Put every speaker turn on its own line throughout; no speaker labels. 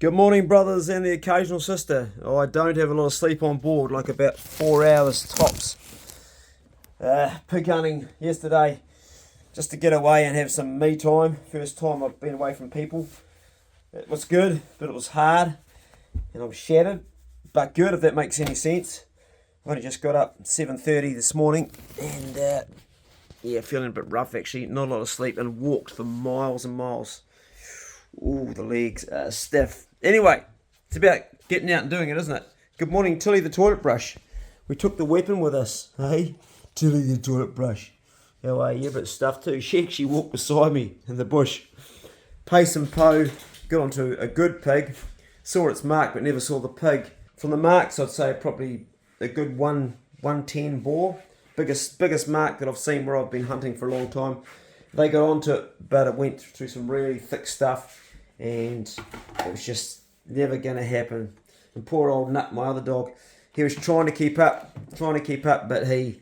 Good morning, brothers and the occasional sister. Oh, I don't have a lot of sleep on board, like about 4 hours tops. Pig hunting yesterday, just to get away and have some me time. First time I've been away from people. It was good, but it was hard, and I'm shattered, but good if that makes any sense. I've only just got up 7:30 this morning, and feeling a bit rough actually. Not a lot of sleep, and walked for miles and miles. Ooh, the legs are stiff. Anyway, it's about getting out and doing it, isn't it? Good morning, Tilly the toilet brush. We took the weapon with us, hey? Tilly the toilet brush. How are you? But stuff too. She actually walked beside me in the bush. Pace and Poe got onto a good pig. Saw its mark, but never saw the pig. From the marks, I'd say probably a good 110 boar. Biggest mark that I've seen where I've been hunting for a long time. They got onto it, but it went through some really thick stuff, and it was just never going to happen. And poor old Nut, my other dog, he was trying to keep up, but he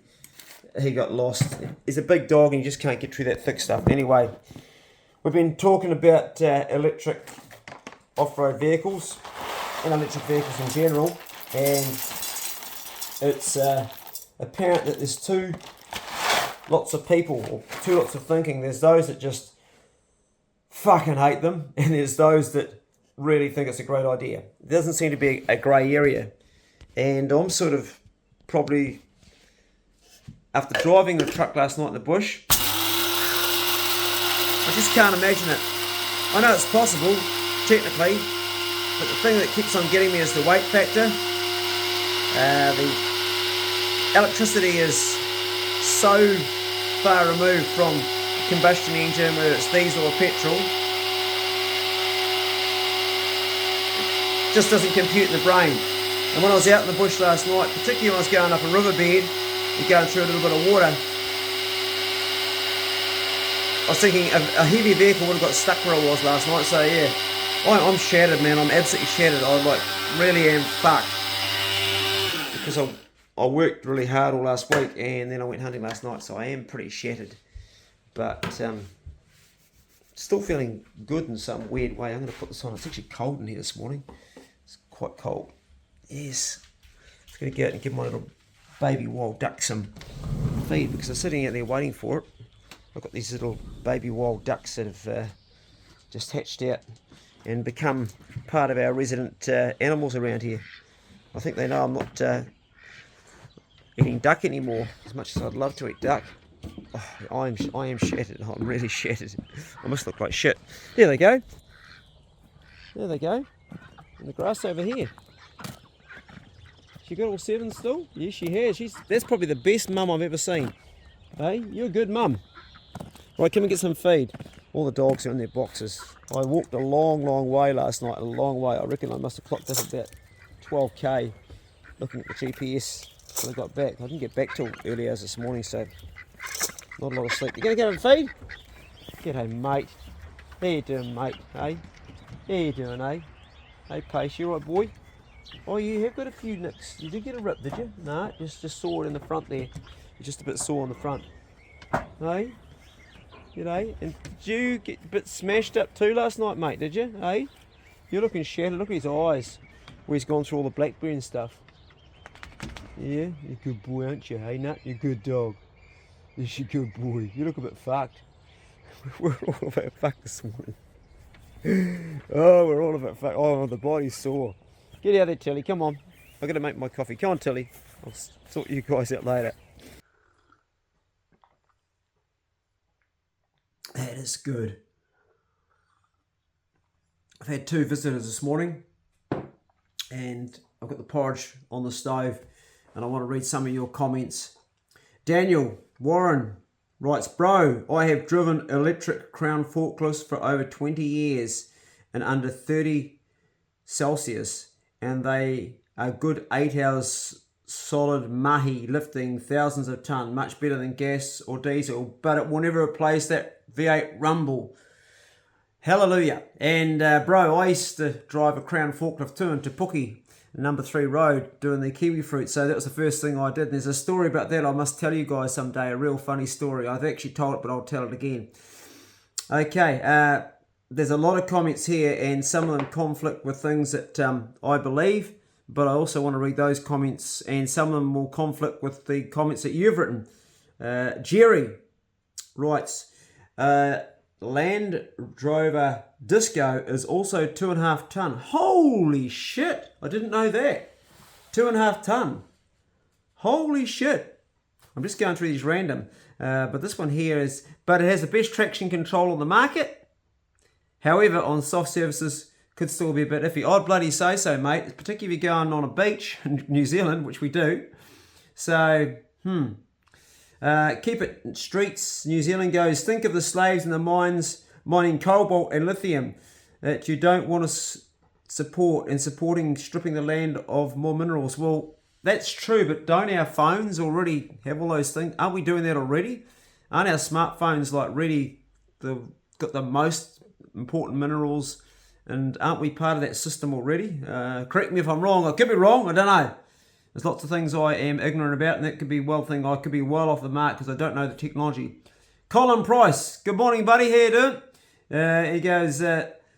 got lost. He's a big dog, and you just can't get through that thick stuff. Anyway, we've been talking about electric off-road vehicles and electric vehicles in general, and it's apparent that there's two lots of people, or two lots of thinking. There's those that just fucking hate them, and there's those that really think it's a great idea. There doesn't seem to be a grey area, and I'm sort of probably, after driving the truck last night in the bush, I just can't imagine it. I know it's possible, technically, but the thing that keeps on getting me is the weight factor. The electricity is so far removed from combustion engine, whether it's diesel or petrol. It just doesn't compute in the brain. And when I was out in the bush last night, particularly when I was going up a riverbed and going through a little bit of water, I was thinking a heavy vehicle would have got stuck where I was last night. So yeah, I'm shattered, man. I'm absolutely shattered. I really am fucked, because I worked really hard all last week, and then I went hunting last night, so I am pretty shattered. But still feeling good in some weird way. I'm going to put this on. It's actually cold in here this morning. It's quite cold. Yes. I'm going to go out and give my little baby wild duck some feed, because they're sitting out there waiting for it. I've got these little baby wild ducks that have just hatched out and become part of our resident animals around here. I think they know I'm not eating duck anymore, as much as I'd love to eat duck. Oh, I am shattered. I'm really shattered. I must look like shit. There they go. There they go. In the grass over here. She got all 7 still? Yes, she has. That's probably the best mum I've ever seen. Hey, you're a good mum. Right, come and get some feed. All the dogs are in their boxes. I walked a long way last night. A long way. I reckon I must have clocked this about 12k. Looking at the GPS when I got back. I didn't get back till early hours this morning, so not a lot of sleep. You gonna go and feed? G'day, mate. How you doing, mate? Hey? How you doing, eh? Hey, Pace, you alright, boy? Oh, you have got a few nicks. You did get a rip, did you? No, just sore it in the front there. You're just a bit sore on the front. Hey? G'day. And did you get a bit smashed up too last night, mate, did you? Hey? You're looking shattered. Look at his eyes, where he's gone through all the blackberry and stuff. Yeah, you're a good boy, aren't you? Hey, Nut, you're a good dog. Yes, you're a good boy. You look a bit fucked. We're all a bit fucked this morning. Oh, we're all a bit fucked. Oh, the body's sore. Get out there, Tilly. Come on. I've got to make my coffee. Come on, Tilly. I'll sort you guys out later. That is good. I've had 2 visitors this morning, and I've got the porridge on the stove, and I want to read some of your comments. Daniel Warren writes, bro, I have driven electric Crown forklifts for over 20 years and under 30 Celsius, and they are good 8 hours solid mahi, lifting thousands of tonne, much better than gas or diesel, but it will never replace that V8 rumble. Hallelujah. And bro, I used to drive a Crown forklift too in Te Puke, number 3 road, doing the kiwi fruit. So that was the first thing I did. And there's a story about that I must tell you guys someday, a real funny story. I've actually told it, but I'll tell it again. Okay, there's a lot of comments here, and some of them conflict with things that I believe, but I also want to read those comments, and some of them will conflict with the comments that you've written. Jerry writes, Land Rover Disco is also 2.5 ton. Holy shit! I didn't know that. 2.5 ton. Holy shit! I'm just going through these random, but this one here is, but it has the best traction control on the market. However, on soft surfaces, could still be a bit iffy. I'd bloody say so, mate. Particularly if you're going on a beach in New Zealand, which we do. So, keep it streets. New Zealand goes, think of the slaves in the mines mining cobalt and lithium that you don't want to support, and supporting stripping the land of more minerals. Well, that's true, but don't our phones already have all those things? Aren't we doing that already? Aren't our smartphones like really got the most important minerals, and aren't we part of that system already? Correct me if I'm wrong. I could be wrong. I don't know. There's lots of things I am ignorant about, and that could be well thing. I could be well off the mark because I don't know the technology. Colin Price, good morning, buddy. How you doing? He goes,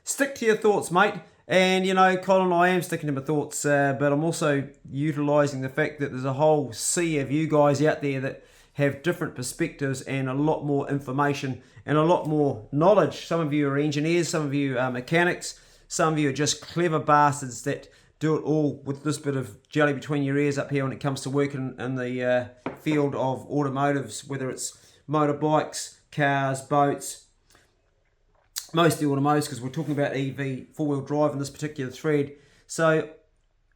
stick to your thoughts, mate. And you know, Colin, I am sticking to my thoughts, but I'm also utilising the fact that there's a whole sea of you guys out there that have different perspectives and a lot more information and a lot more knowledge. Some of you are engineers, some of you are mechanics, some of you are just clever bastards that do it all with this bit of jelly between your ears up here when it comes to working in the field of automotives, whether it's motorbikes, cars, boats, mostly automotives, because we're talking about EV, four-wheel drive in this particular thread. So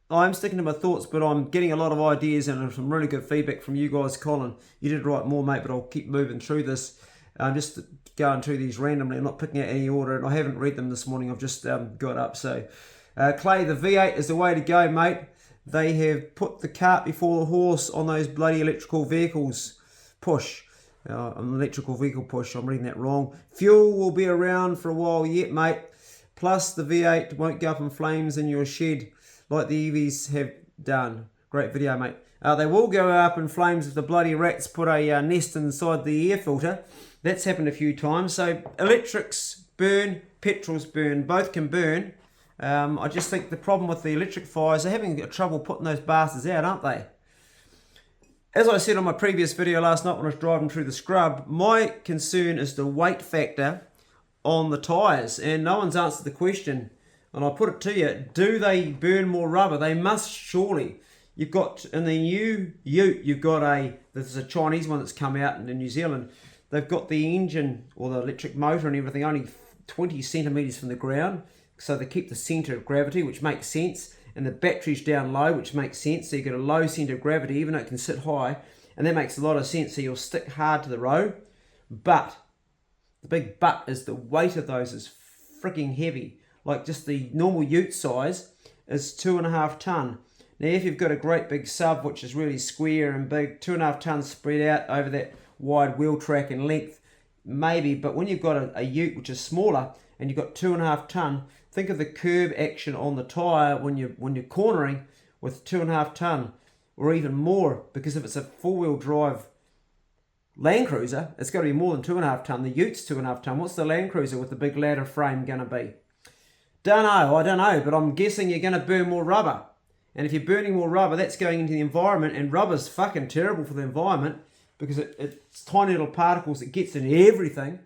I'm sticking to my thoughts, but I'm getting a lot of ideas and some really good feedback from you guys. Colin, you did write more, mate, but I'll keep moving through this. Just going through these randomly. I'm not picking out any order, and I haven't read them this morning. I've just got up. So, Clay, the V8 is the way to go, mate. They have put the cart before the horse on those bloody electrical vehicles. Push. An electrical vehicle push. I'm reading that wrong. Fuel will be around for a while yet, mate. Plus, the V8 won't go up in flames in your shed like the EVs have done. Great video, mate. They will go up in flames if the bloody rats put a nest inside the air filter. That's happened a few times. So electrics burn, petrols burn. Both can burn. I just think the problem with the electric fires, they're having trouble putting those bastards out, aren't they? As I said on my previous video last night when I was driving through the scrub, my concern is the weight factor on the tyres. And no one's answered the question. And I'll put it to you, do they burn more rubber? They must surely. You've got, in the new Ute, you've got there's a Chinese one that's come out in New Zealand. They've got the engine or the electric motor and everything only 20 centimetres from the ground. So they keep the centre of gravity, which makes sense. And the battery's down low, which makes sense. So you get a low centre of gravity, even though it can sit high. And that makes a lot of sense. So you'll stick hard to the road. But, the big but is the weight of those is freaking heavy. Like just the normal Ute size is 2.5 ton. Now if you've got a great big sub which is really square and big, 2.5 tons spread out over that wide wheel track and length, maybe. But when you've got a Ute which is smaller and you've got 2.5 ton, think of the curb action on the tyre when you're cornering with 2.5 ton or even more, because if it's a four-wheel drive Land Cruiser, it's got to be more than 2.5 ton. The Ute's 2.5 ton. What's the Land Cruiser with the big ladder frame going to be? I don't know, but I'm guessing you're going to burn more rubber. And if you're burning more rubber, that's going into the environment, and rubber's fucking terrible for the environment because it's tiny little particles that gets into everything.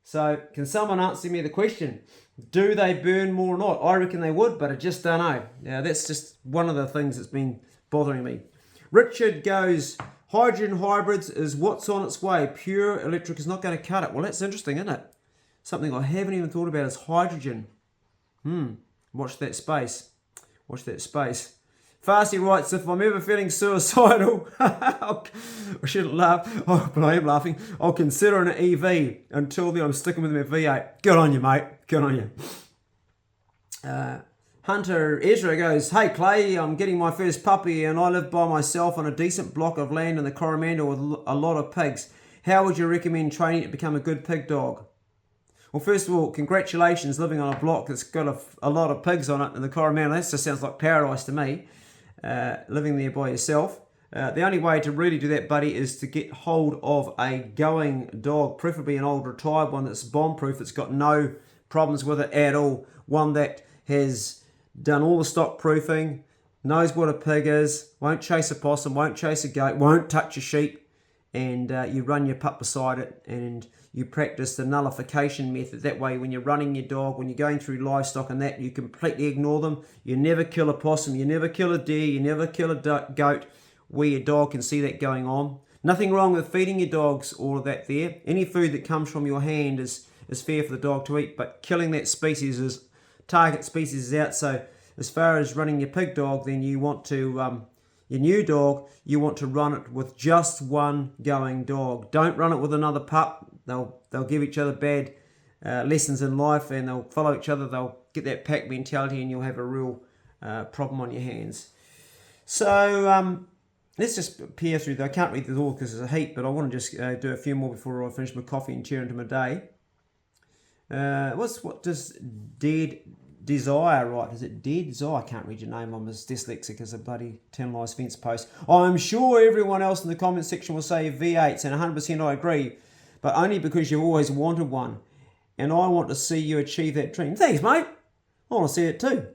So can someone answer me the question? Do they burn more or not? I reckon they would, but I just don't know. Now, that's just one of the things that's been bothering me. Richard goes, hydrogen hybrids is what's on its way. Pure electric is not going to cut it. Well, that's interesting, isn't it? Something I haven't even thought about is hydrogen. Watch that space. Watch that space. Fasty writes, if I'm ever feeling suicidal, I shouldn't laugh, but I am laughing, I'll consider an EV. Until then, I'm sticking with my V8. Good on you, mate. Good on you. Hunter Ezra goes, hey Clay, I'm getting my first puppy and I live by myself on a decent block of land in the Coromandel with a lot of pigs. How would you recommend training it to become a good pig dog? Well, first of all, congratulations living on a block that's got a lot of pigs on it in the Coromandel. That just sounds like paradise to me, living there by yourself. The only way to really do that, buddy, is to get hold of a going dog, preferably an old retired one that's bomb-proof, that's got no problems with it at all. One that has done all the stock proofing, knows what a pig is, won't chase a possum, won't chase a goat, won't touch a sheep, and you run your pup beside it and you practice the nullification method. That way, when you're running your dog, when you're going through livestock and that, you completely ignore them. You never kill a possum, you never kill a deer, you never kill a goat where your dog can see that going on. Nothing wrong with feeding your dogs all of that there. Any food that comes from your hand is fair for the dog to eat, but killing that species is target species is out. So as far as running your pig dog, then you want to your new dog, you want to run it with just one going dog. Don't run it with another pup. They'll give each other bad lessons in life, and they'll follow each other. They'll get that pack mentality, and you'll have a real problem on your hands. So let's just peer through. I can't read this all because there's a heap, but I want to just do a few more before I finish my coffee and cheer into my day. What does Dead Desire write? Is it Dead Desire? I can't read your name. I'm as dyslexic as a bloody 10 Lies Fence post. I'm sure everyone else in the comment section will say V8s, and 100% I agree, but only because you've always wanted one, and I want to see you achieve that dream. Thanks, mate. I want to see it too.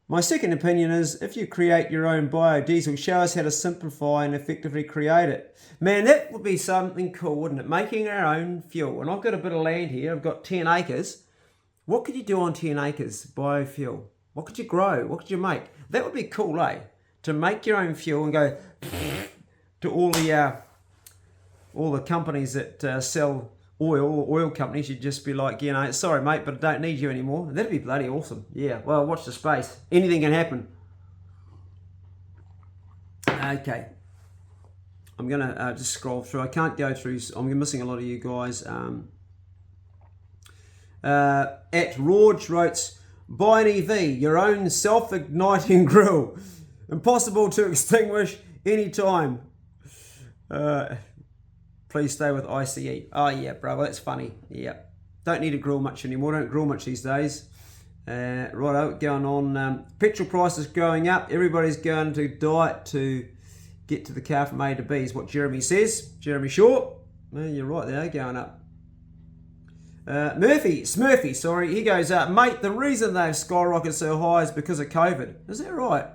My second opinion is, if you create your own biodiesel, show us how to simplify and effectively create it. Man, that would be something cool, wouldn't it? Making our own fuel. And I've got a bit of land here. I've got 10 acres. What could you do on 10 acres? Biofuel. What could you grow? What could you make? That would be cool, eh? To make your own fuel and go to all the companies that sell oil companies. You'd just be like, sorry mate, but I don't need you anymore. That'd be bloody awesome. Yeah, well, watch the space. Anything can happen. Okay. I'm going to just scroll through. I can't go through. I'm missing a lot of you guys. At Rorge wrote, buy an EV, your own self-igniting grill. Impossible to extinguish anytime. Please stay with ICE. Oh yeah, bro, well, that's funny. Yeah. Don't need to grill much anymore. Don't grill much these days. Righto, going on. Petrol prices going up. Everybody's going to diet to get to the car from A to B is what Jeremy says. Jeremy Shaw. You're right, they are going up. Smurfy, sorry. He goes, mate, the reason they've skyrocketed so high is because of COVID. Is that right?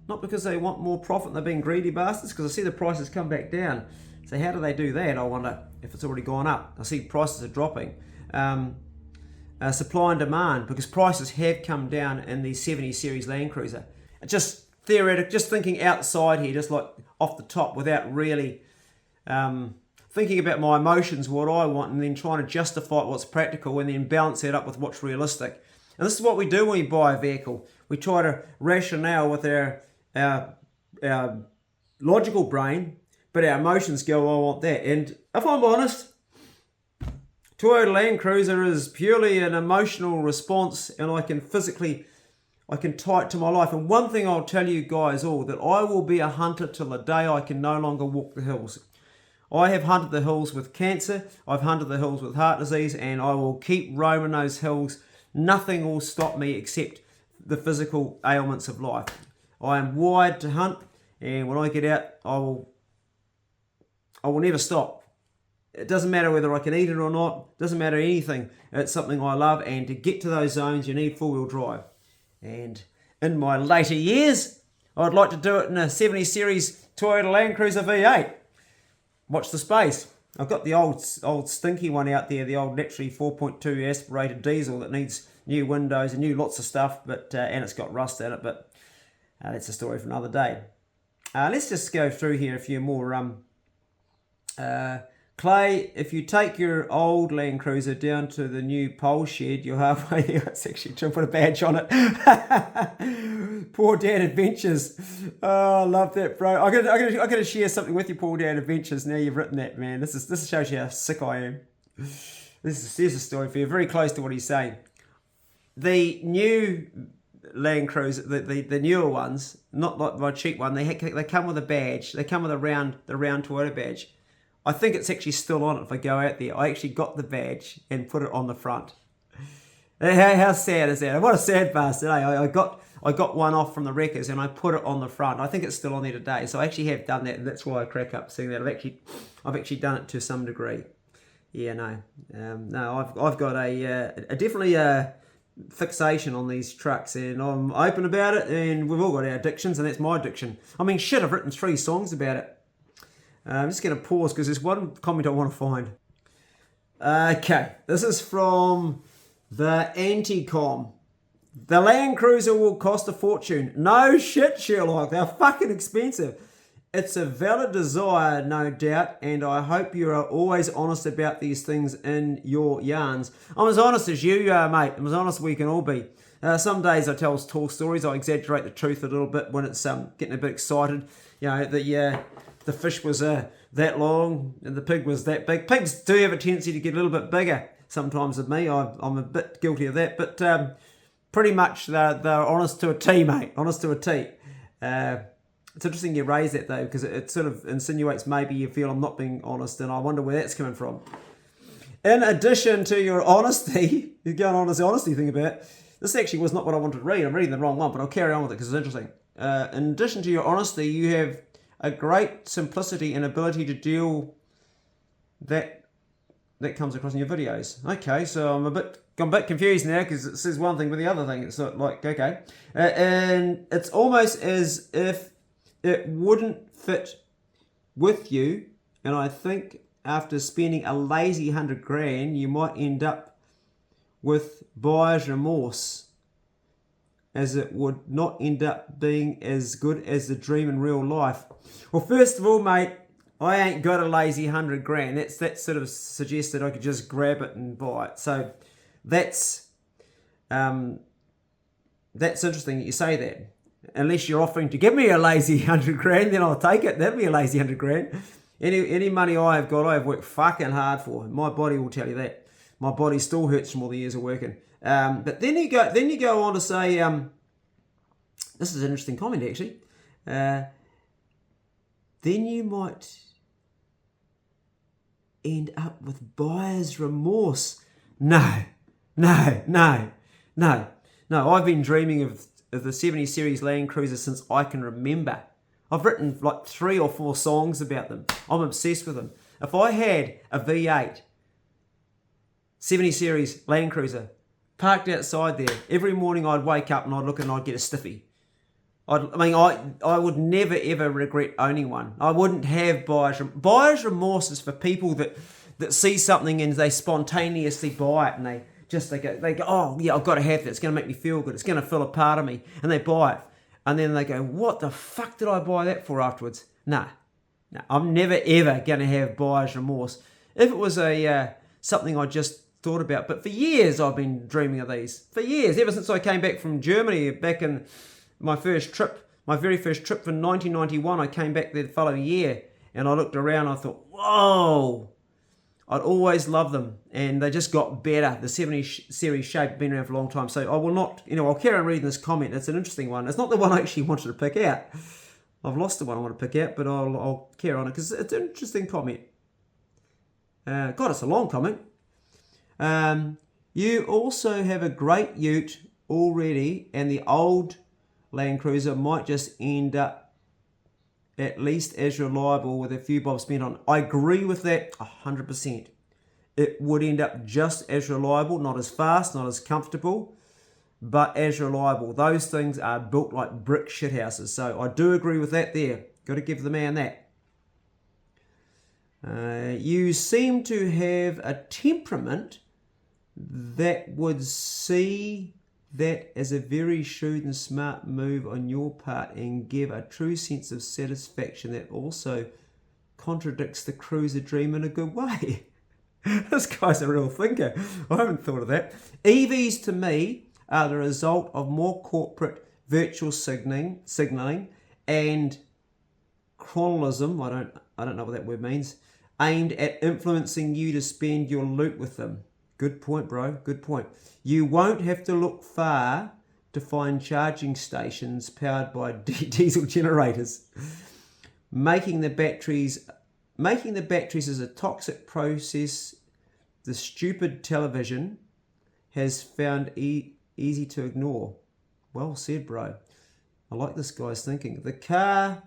Not because they want more profit and they're being greedy bastards? Because I see the prices come back down. So how do they do that? I wonder if it's already gone up. I see prices are dropping. Supply and demand, because prices have come down in the 70 Series Land Cruiser. Just theoretic, just thinking outside here, just like off the top, without really thinking about my emotions, what I want, and then trying to justify what's practical and then balance it up with what's realistic. And this is what we do when we buy a vehicle. We try to rationale with our logical brain, but our emotions go, I want that. And if I'm honest, Toyota Land Cruiser is purely an emotional response, and I can tie it to my life. And one thing I'll tell you guys all, that I will be a hunter till the day I can no longer walk the hills. I have hunted the hills with cancer, I've hunted the hills with heart disease, and I will keep roaming those hills. Nothing will stop me except the physical ailments of life. I am wired to hunt, and when I get out, I will never stop. It doesn't matter whether I can eat it or not. It doesn't matter anything. It's something I love, and to get to those zones, you need four-wheel drive. And in my later years, I'd like to do it in a 70 Series Toyota Land Cruiser V8. Watch the space. I've got the old stinky one out there, the old naturally 4.2 aspirated diesel that needs new windows and new lots of stuff, but and it's got rust in it, but that's a story for another day. Let's just go through here a few more. Clay, if you take your old Land Cruiser down to the new pole shed, you're halfway there. It's actually trying to put a badge on it. Poor Dad Adventures. Oh, I love that, bro. I got to share something with you, Poor Dad Adventures. Now you've written that, man. This shows you how sick I am. Here's a story for you, very close to what he's saying. The new Land Cruiser, the newer ones, not like my cheap one, they come with a badge. They come with the round Toyota badge. I think it's actually still on it if I go out there. I actually got the badge and put it on the front. How sad is that? What a sad bastard, eh? I got one off from the wreckers and I put it on the front. I think it's still on there today. So I actually have done that, and that's why I crack up seeing that. I've actually done it to some degree. Yeah, no. No, I've got a definitely a fixation on these trucks, and I'm open about it, and we've all got our addictions, and that's my addiction. I mean, shit, I've written 3 songs about it. I'm just going to pause because there's one comment I want to find. Okay, this is from the Anti-Com. The Land Cruiser will cost a fortune. No shit, Sherlock. They're fucking expensive. It's a valid desire, no doubt, and I hope you are always honest about these things in your yarns. I'm as honest as you, mate. I'm as honest as we can all be. Some days I tell tall stories. I exaggerate the truth a little bit when it's getting a bit excited. You know, the fish was that long and the pig was that big. Pigs do have a tendency to get a little bit bigger sometimes than me. I'm a bit guilty of that, but pretty much they're honest to a T, mate. Honest to a T. It's interesting you raise that though, because it sort of insinuates maybe you feel I'm not being honest, and I wonder where that's coming from. In addition to your honesty, you're going on this honesty thing about, this actually was not what I wanted to read. I'm reading the wrong one, but I'll carry on with it because it's interesting. In addition to your honesty, you have a great simplicity and ability to deal that comes across in your videos. Okay, so I'm a bit confused now because it says one thing with the other thing. It's not like, okay. And it's almost as if it wouldn't fit with you, and I think after spending a lazy 100 grand, you might end up with buyer's remorse, as it would not end up being as good as the dream in real life. Well, first of all, mate, I ain't got a lazy 100 grand. That sort of suggests that I could just grab it and buy it. So that's interesting that you say that. Unless you're offering to give me a lazy 100 grand, then I'll take it. That'd be a lazy 100 grand. Any money I have got, I have worked fucking hard for. My body will tell you that. My body still hurts from all the years of working. But then you go on to say, this is an interesting comment actually. Then you might end up with buyer's remorse. No. I've been dreaming of the 70 Series Land Cruiser since I can remember. I've written like 3 or 4 songs about them. I'm obsessed with them. If I had a V8 70 Series Land Cruiser parked outside there, every morning I'd wake up and I'd look and I'd get a stiffy. I would never ever regret owning one. I wouldn't have buyer's remorse is for people that see something and they spontaneously buy it, and they go, oh yeah, I've got to have that. It's going to make me feel good. It's going to fill a part of me, and they buy it, and then they go, what the fuck did I buy that for afterwards? No, I'm never ever going to have buyer's remorse. If it was something I just thought about, but for years I've been dreaming of these. For years, ever since I came back from Germany back in my very first trip from 1991, I came back the following year, and I looked around and I thought, whoa, I'd always loved them, and they just got better. The 70 Series shape been around for a long time, so I will not, I'll carry on reading this comment. It's an interesting one. It's not the one I actually wanted to pick out. I've lost the one I want to pick out, but I'll carry on it because it's an interesting comment. God, it's a long comment. You also have a great ute already, and the old Land Cruiser might just end up at least as reliable with a few bob spent on. I agree with that 100%. It would end up just as reliable, not as fast, not as comfortable, but as reliable. Those things are built like brick shithouses. So I do agree with that there. Got to give the man that. You seem to have a temperament that would see that as a very shrewd and smart move on your part and give a true sense of satisfaction that also contradicts the cruiser dream in a good way. This guy's a real thinker. I haven't thought of that. EVs to me are the result of more corporate virtual signaling and chronolism, I don't know what that word means, aimed at influencing you to spend your loot with them. Good point, bro. Good point. You won't have to look far to find charging stations powered by diesel generators. Making the batteries is a toxic process the stupid television has found easy to ignore. Well said, bro. I like this guy's thinking. The car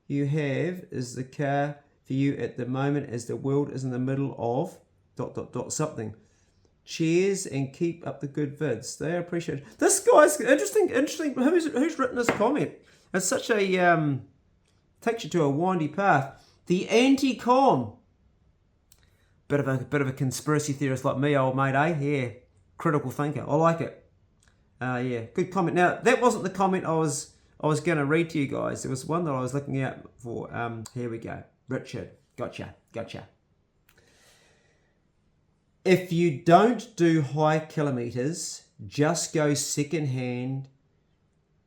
you have is the car for you at the moment, as the world is in the middle of something. Cheers and keep up the good vids. They appreciate it. This guy's interesting. Who's written this comment? It's such a takes you to a windy path. The anti-com. Bit of a conspiracy theorist like me, old mate, eh? Yeah. Critical thinker. I like it. Yeah, good comment. Now, that wasn't the comment I was going to read to you guys. There was one that I was looking out for. Here we go. Richard. Gotcha. If you don't do high kilometres, just go second hand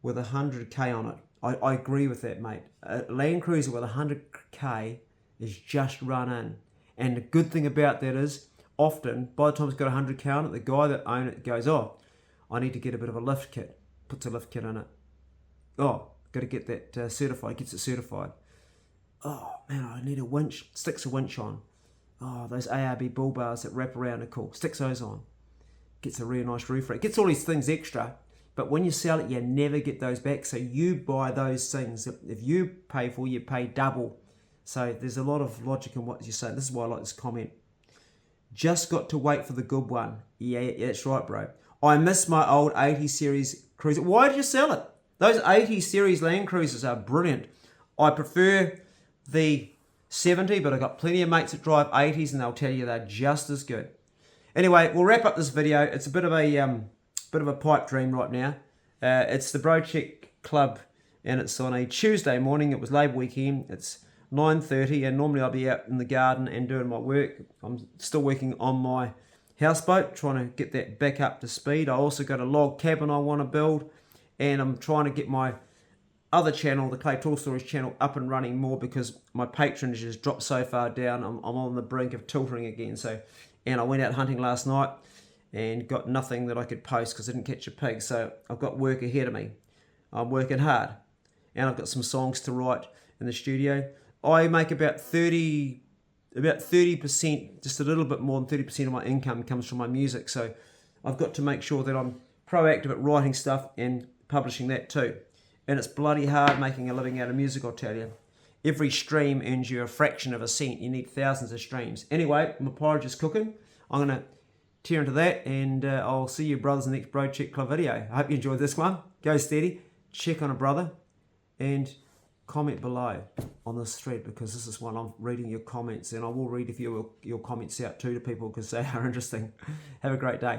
with 100k on it. I agree with that, mate. A Land Cruiser with 100k is just run in. And the good thing about that is, often, by the time it's got 100k on it, the guy that owns it goes, oh, I need to get a bit of a lift kit. Puts a lift kit in it. Oh, got to get that certified. Gets it certified. Oh, man, I need a winch. Sticks a winch on. Oh, those ARB bull bars that wrap around are cool. Sticks those on. Gets a really nice roof rate. Gets all these things extra. But when you sell it, you never get those back. So you buy those things. If you pay for, you pay double. So there's a lot of logic in what you say. This is why I like this comment. Just got to wait for the good one. Yeah, that's right, bro. I miss my old 80 series cruiser. Why did you sell it? Those 80 series Land Cruisers are brilliant. I prefer the 70, but I've got plenty of mates that drive 80s and they'll tell you they're just as good. Anyway, we'll wrap up this video. It's a bit of a pipe dream right now. It's the Brocheck Club and it's on a Tuesday morning. It was Labour weekend. It's 9:30 and normally I'll be out in the garden and doing my work. I'm still working on my houseboat, trying to get that back up to speed. I also got a log cabin I want to build, and I'm trying to get my other channel, the Clay Tool Storage channel, up and running more because my patronage has dropped so far down. I'm on the brink of tilting again. And I went out hunting last night and got nothing that I could post because I didn't catch a pig. So I've got work ahead of me. I'm working hard, and I've got some songs to write in the studio. I make about 30%, just a little bit more than 30% of my income comes from my music. So I've got to make sure that I'm proactive at writing stuff and publishing that too. And it's bloody hard making a living out of music, I'll tell you. Every stream earns you a fraction of a cent. You need thousands of streams. Anyway, my porridge is cooking. I'm going to tear into that, and I'll see you brothers in the next Brocheck Club video. I hope you enjoyed this one. Go steady. Check on a brother. And comment below on this thread, because this is when I'm reading your comments, and I will read your comments out too to people because they are interesting. Have a great day.